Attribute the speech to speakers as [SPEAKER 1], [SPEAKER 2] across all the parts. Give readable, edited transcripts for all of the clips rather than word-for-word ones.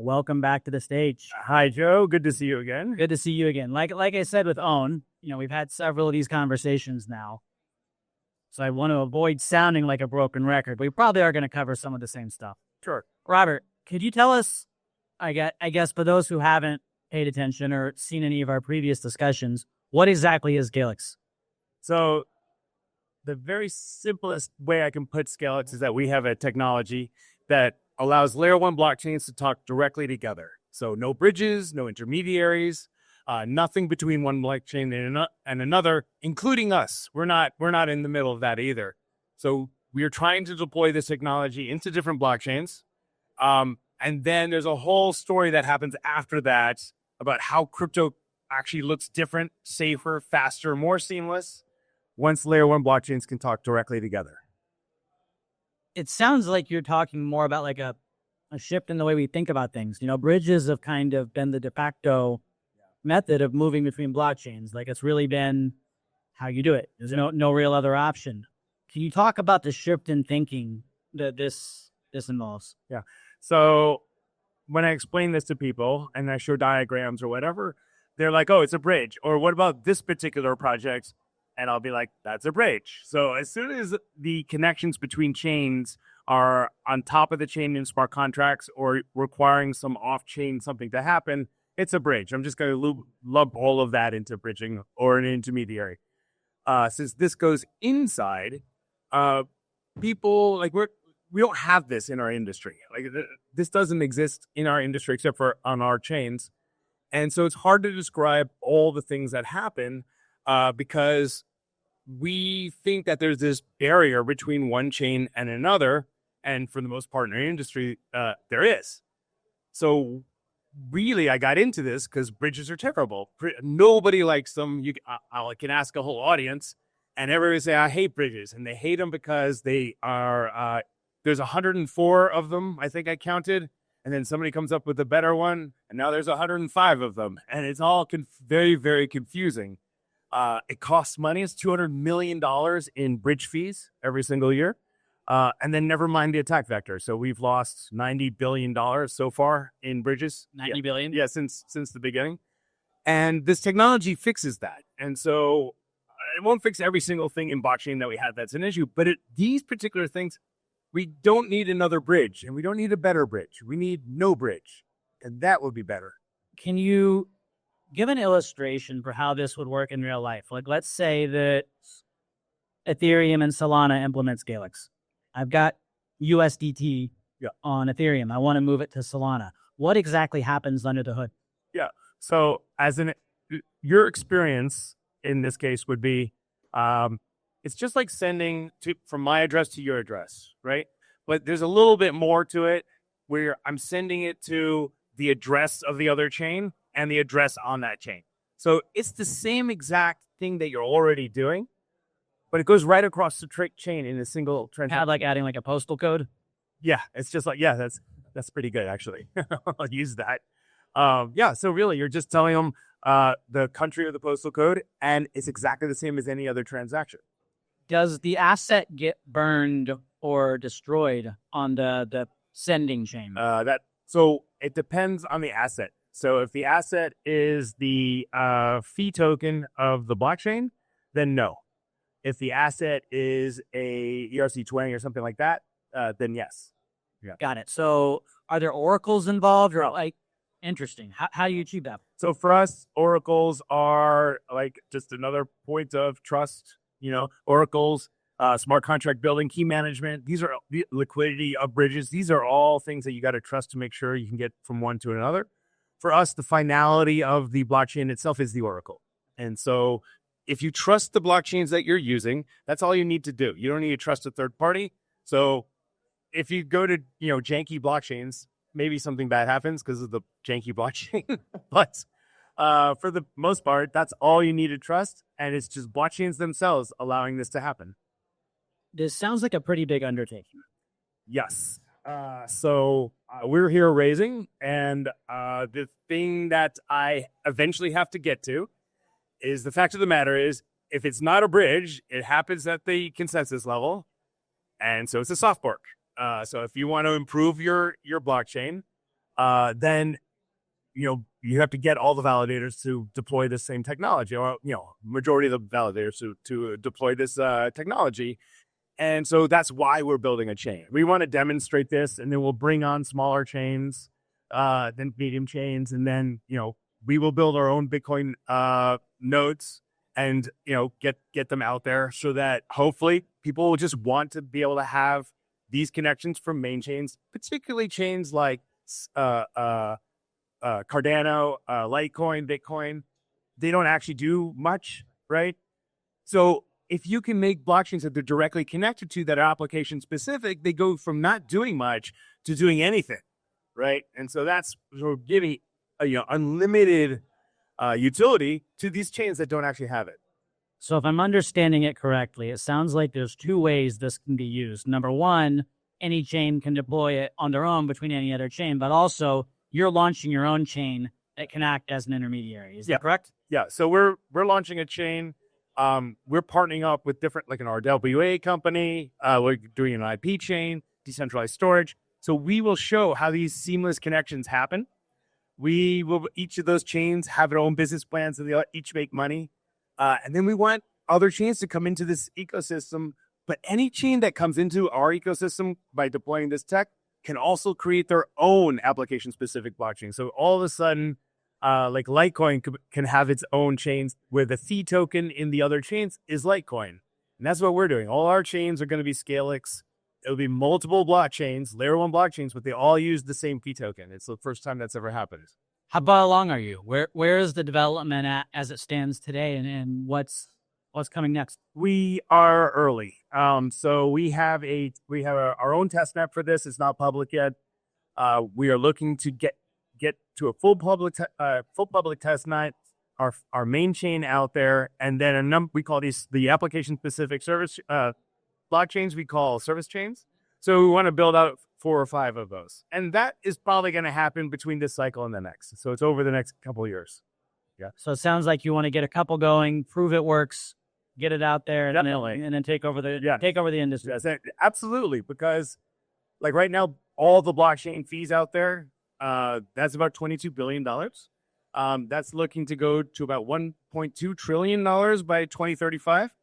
[SPEAKER 1] welcome back to the stage.
[SPEAKER 2] Hi, Joe. Good to see you again.
[SPEAKER 1] Good to see you again. Like I said with Owen, we've had several of these conversations now. So I want to avoid sounding like a broken record. We probably are going to cover some of the same stuff.
[SPEAKER 2] Sure.
[SPEAKER 1] Robert, could you tell us, I guess for those who haven't paid attention or seen any of our previous discussions, what exactly is Zkalyx?
[SPEAKER 2] So the very simplest way I can put Zkalyx is that we have a technology that allows layer one blockchains to talk directly together. So no bridges, no intermediaries, nothing between one blockchain and another, including us. We're not in the middle of that either. So we are trying to deploy this technology into different blockchains. And then there's a whole story that happens after that about how crypto actually looks different, safer, faster, more seamless once layer one blockchains can talk directly together.
[SPEAKER 1] It sounds like you're talking more about like a shift in the way we think about things. Bridges have kind of been the de facto method of moving between blockchains. Like it's really been how you do it. There's no real other option. Can you talk about the shift in thinking that this involves?
[SPEAKER 2] Yeah. So when I explain this to people and I show diagrams or whatever, they're like, oh, it's a bridge. Or what about this particular project? And I'll be like, that's a bridge. So as soon as the connections between chains are on top of the chain in smart contracts or requiring some off-chain something to happen, it's a bridge. I'm just going to lump all of that into bridging or an intermediary. Since this goes inside, people we don't have this in our industry. Like this doesn't exist in our industry except for on our chains. And so it's hard to describe all the things that happen because we think that there's this barrier between one chain and another. And for the most part in our industry, there is. So really, I got into this because bridges are terrible. Nobody likes them. I can ask a whole audience and everybody say, I hate bridges. And they hate them because they are, there's 104 of them, I think I counted. And then somebody comes up with a better one. And now there's 105 of them. And it's all very, very confusing. It costs money. It's $200 million in bridge fees every single year. And then never mind the attack vector. So we've lost $90 billion so far in bridges.
[SPEAKER 1] 90 billion?
[SPEAKER 2] Yeah, since the beginning. And this technology fixes that. And so it won't fix every single thing in blockchain that we have that's an issue. But these particular things, we don't need another bridge. And we don't need a better bridge. We need no bridge. And that would be better.
[SPEAKER 1] Can you give an illustration for how this would work in real life? Like, let's say that Ethereum and Solana implement Zkalyx. I've got USDT on Ethereum. I want to move it to Solana. What exactly happens under the hood?
[SPEAKER 2] Yeah. So your experience in this case would be, it's just like sending from my address to your address, right? But there's a little bit more to it where I'm sending it to the address of the other chain and the address on that chain. So it's the same exact thing that you're already doing, but it goes right across the chain in a single transaction.
[SPEAKER 1] Kind of like adding like a postal code?
[SPEAKER 2] Yeah, it's just like, that's pretty good, actually. I'll use that. So really, you're just telling them the country or the postal code, and it's exactly the same as any other transaction.
[SPEAKER 1] Does the asset get burned or destroyed on the sending chain?
[SPEAKER 2] So it depends on the asset. So if the asset is the fee token of the blockchain, then no. If the asset is a ERC20 or something like that, then yes.
[SPEAKER 1] Yeah. Got it. So are there oracles involved or interesting? How do you achieve that?
[SPEAKER 2] So for us, oracles are like just another point of trust, oracles, smart contract building, key management. These are the liquidity of bridges. These are all things that you got to trust to make sure you can get from one to another. For us, the finality of the blockchain itself is the oracle. And so if you trust the blockchains that you're using, that's all you need to do. You don't need to trust a third party. So if you go to, janky blockchains, maybe something bad happens because of the janky blockchain. But for the most part, that's all you need to trust. And it's just blockchains themselves allowing this to happen.
[SPEAKER 1] This sounds like a pretty big undertaking.
[SPEAKER 2] Yes. So we're here raising. And the thing that I eventually have to get to is the fact of the matter is, if it's not a bridge, it happens at the consensus level. And so it's a soft fork. So if you want to improve your blockchain, then you have to get all the validators to deploy this same technology, or majority of the validators to deploy this technology. And so that's why we're building a chain. We want to demonstrate this, and then we'll bring on smaller chains, then medium chains, and then we will build our own Bitcoin nodes and get them out there so that hopefully people will just want to be able to have these connections from main chains, particularly chains like Cardano, Litecoin, Bitcoin. They don't actually do much, right? So if you can make blockchains that they're directly connected to that are application specific, they go from not doing much to doing anything, right? And so that's giving unlimited utility to these chains that don't actually have it.
[SPEAKER 1] So if I'm understanding it correctly, it sounds like there's two ways this can be used. Number one, any chain can deploy it on their own between any other chain, but also you're launching your own chain that can act as an intermediary. Is that correct?
[SPEAKER 2] Yeah. So we're launching a chain. We're partnering up with different, like an RWA company. We're doing an IP chain, decentralized storage. So we will show how these seamless connections happen. We will, each of those chains have their own business plans, and they each make money. And then we want other chains to come into this ecosystem. But any chain that comes into our ecosystem by deploying this tech can also create their own application-specific blockchain. So all of a sudden, like Litecoin can have its own chains where the fee token in the other chains is Litecoin. And that's what we're doing. All our chains are going to be Zkalyx. It'll be multiple blockchains, layer one blockchains, but they all use the same fee token. It's the first time that's ever happened.
[SPEAKER 1] How far along are you? Where is the development at as it stands today, and what's coming next?
[SPEAKER 2] We are early. So we have our own testnet for this. It's not public yet. We are looking to get to a full public testnet, our main chain out there, and then we call these the application specific service blockchains. We call service chains. So we want to build out 4 or 5 of those, and that is probably going to happen between this cycle and the next. So it's over the next couple of years. Yeah.
[SPEAKER 1] So it sounds like you want to get a couple going, prove it works, get it out there,
[SPEAKER 2] Definitely.
[SPEAKER 1] and then take over the industry.
[SPEAKER 2] Yes, absolutely. Because like right now, all the blockchain fees out there, that's about $22 billion. That's looking to go to about $1.2 trillion by 2035.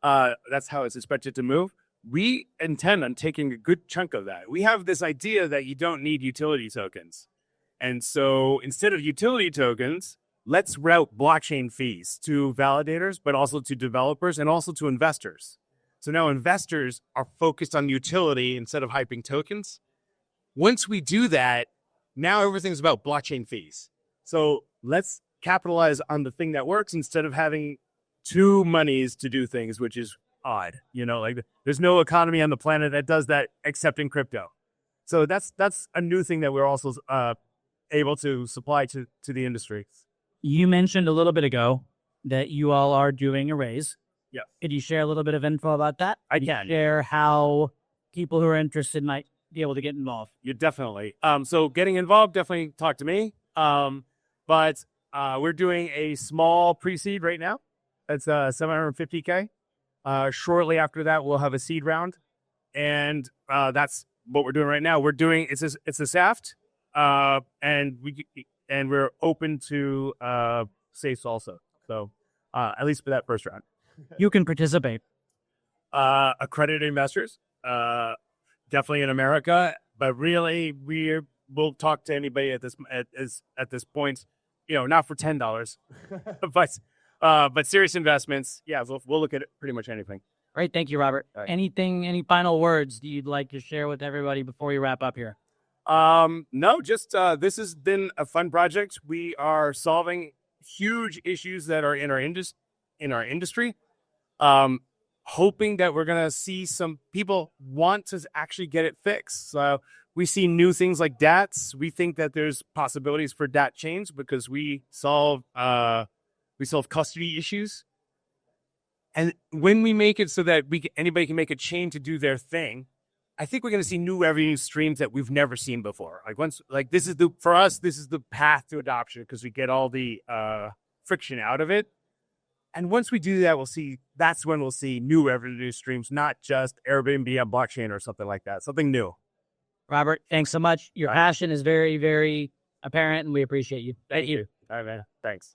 [SPEAKER 2] That's how it's expected to move. We intend on taking a good chunk of that. We have this idea that you don't need utility tokens. And so instead of utility tokens, let's route blockchain fees to validators, but also to developers and also to investors. So now investors are focused on utility instead of hyping tokens. Once we do that, now everything's about blockchain fees. So let's capitalize on the thing that works instead of having two monies to do things, which is odd. Like there's no economy on the planet that does that except in crypto. So that's a new thing that we're also able to supply to the industry.
[SPEAKER 1] You mentioned a little bit ago that you all are doing a raise.
[SPEAKER 2] Yeah.
[SPEAKER 1] Could you share a little bit of info about that?
[SPEAKER 2] I can.
[SPEAKER 1] Share how people who are interested might be able to get involved.
[SPEAKER 2] You definitely. So getting involved, definitely talk to me. But we're doing a small pre-seed right now. It's $750K. Shortly after that, we'll have a seed round, and that's what we're doing right now. We're doing it's a SAFT, and we're open to safes also. So at least for that first round,
[SPEAKER 1] you can participate.
[SPEAKER 2] Accredited investors, definitely in America, but really we'll talk to anybody at this point. Not for $10, but serious investments. Yeah, we'll look at pretty much anything.
[SPEAKER 1] All right, thank you, Robert. Right. Any final words you'd like to share with everybody before we wrap up here?
[SPEAKER 2] No, just this has been a fun project. We are solving huge issues that are in our industry. Hoping that we're gonna see some people want to actually get it fixed. So we see new things like DATs. We think that there's possibilities for DAT chains because we solve custody issues. And when we make it so that anybody can make a chain to do their thing, I think we're going to see new revenue streams that we've never seen before. For us, this is the path to adoption because we get all the friction out of it. And once we do that, that's when we'll see new revenue streams, not just Airbnb on blockchain or something like that, something new.
[SPEAKER 1] Robert, thanks so much. Your passion is very, very apparent, and we appreciate you.
[SPEAKER 2] Thank you. All right, man. Thanks.